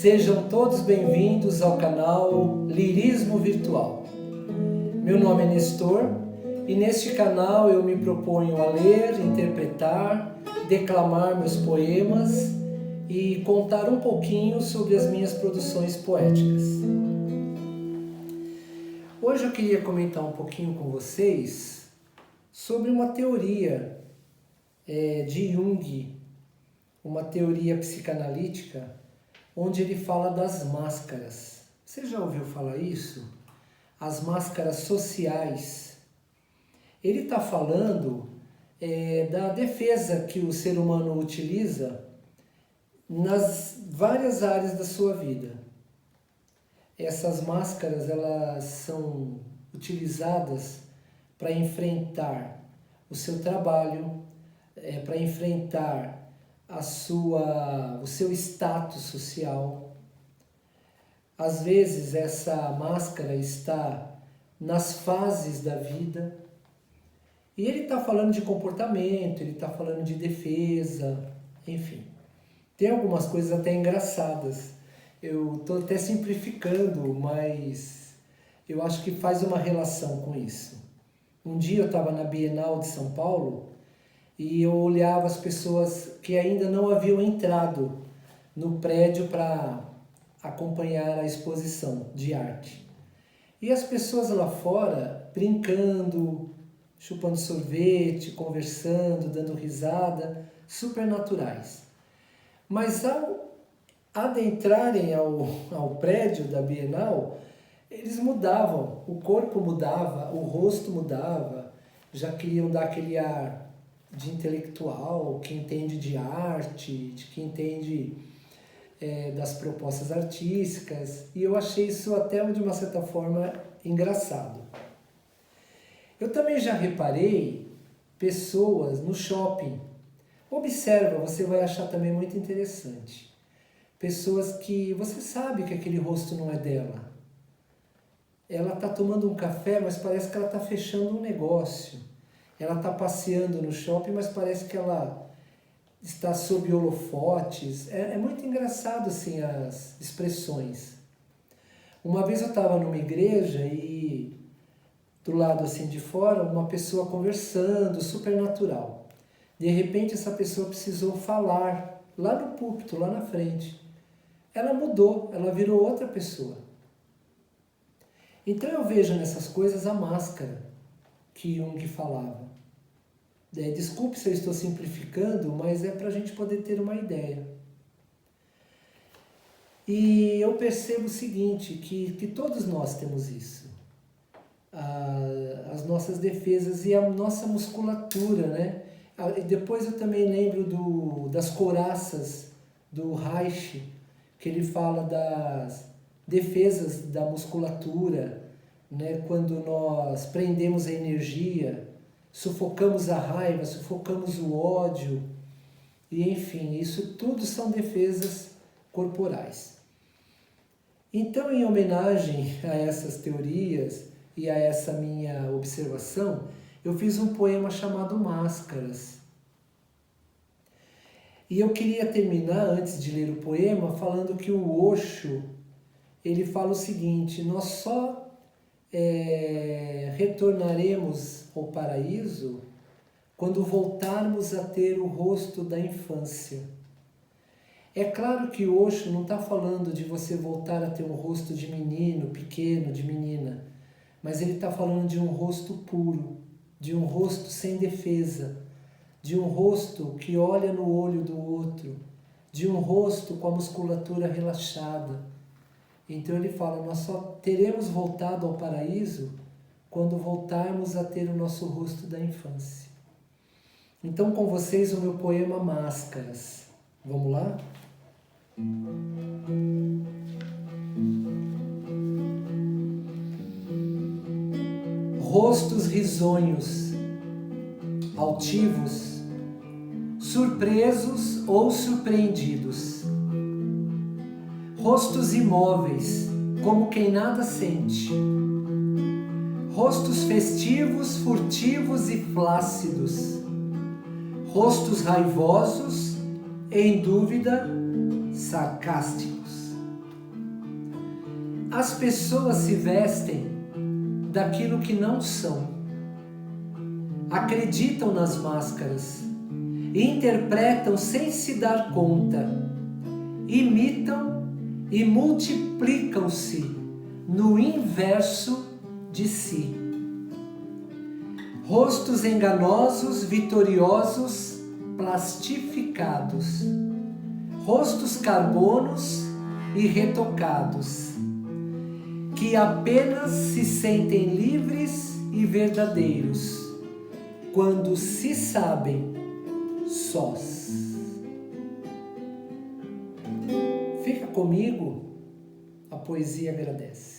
Sejam todos bem-vindos ao canal Lirismo Virtual. Meu nome é Nestor e neste canal eu me proponho a ler, interpretar, declamar meus poemas e contar um pouquinho sobre as minhas produções poéticas. Hoje eu queria comentar um pouquinho com vocês sobre uma teoria de Jung, uma teoria psicanalítica, onde ele fala das máscaras. Você já ouviu falar isso? As máscaras sociais. Ele está falando da defesa que o ser humano utiliza nas várias áreas da sua vida. Essas máscaras, elas são utilizadas para enfrentar o seu trabalho, para enfrentar o seu status social. Às vezes essa máscara está nas fases da vida. E ele está falando de comportamento, ele está falando de defesa, enfim. Tem algumas coisas até engraçadas. Eu estou até simplificando, mas eu acho que faz uma relação com isso. Um dia eu estava na Bienal de São Paulo e eu olhava as pessoas que ainda não haviam entrado no prédio para acompanhar a exposição de arte. E as pessoas lá fora brincando, chupando sorvete, conversando, dando risada, super naturais. Mas ao adentrarem ao prédio da Bienal, eles mudavam, o corpo mudava, o rosto mudava, já queriam dar aquele ar de intelectual, que entende de arte, de que entende das propostas artísticas, e eu achei isso até de uma certa forma engraçado. Eu também já reparei pessoas no shopping. Observa, você vai achar também muito interessante. Pessoas que você sabe que aquele rosto não é dela. Ela está tomando um café, mas parece que ela está fechando um negócio. Ela está passeando no shopping, mas parece que ela está sob holofotes. É muito engraçado assim as expressões. Uma vez eu estava numa igreja e do lado assim de fora, uma pessoa conversando, super natural. De repente essa pessoa precisou falar lá no púlpito, lá na frente. Ela mudou, ela virou outra pessoa. Então eu vejo nessas coisas a máscara que Jung falava. Desculpe se eu estou simplificando, mas é para a gente poder ter uma ideia. E eu percebo o seguinte, que todos nós temos isso. As nossas defesas e a nossa musculatura, né? E depois eu também lembro das couraças do Reich, que ele fala das defesas da musculatura, né? Quando nós prendemos a energia, sufocamos a raiva, sufocamos o ódio, e enfim, isso tudo são defesas corporais. Então, em homenagem a essas teorias e a essa minha observação, eu fiz um poema chamado Máscaras. E eu queria terminar, antes de ler o poema, falando que o Osho, ele fala o seguinte: nós só retornaremos ao paraíso quando voltarmos a ter o rosto da infância. É claro que o Osho não está falando de você voltar a ter um rosto de menino, pequeno, de menina, mas ele está falando de um rosto puro, de um rosto sem defesa, de um rosto que olha no olho do outro, de um rosto com a musculatura relaxada. Então ele fala, nós só teremos voltado ao paraíso quando voltarmos a ter o nosso rosto da infância. Então com vocês o meu poema Máscaras. Vamos lá? Rostos risonhos, altivos, surpresos ou surpreendidos. Rostos imóveis, como quem nada sente. Rostos festivos, furtivos e flácidos. Rostos raivosos, em dúvida, sarcásticos. As pessoas se vestem daquilo que não são, acreditam nas máscaras, interpretam sem se dar conta, imitam e multiplicam-se no inverso de si. Rostos enganosos, vitoriosos, plastificados, rostos carbonos e retocados, que apenas se sentem livres e verdadeiros quando se sabem sós. Fica comigo, a poesia agradece.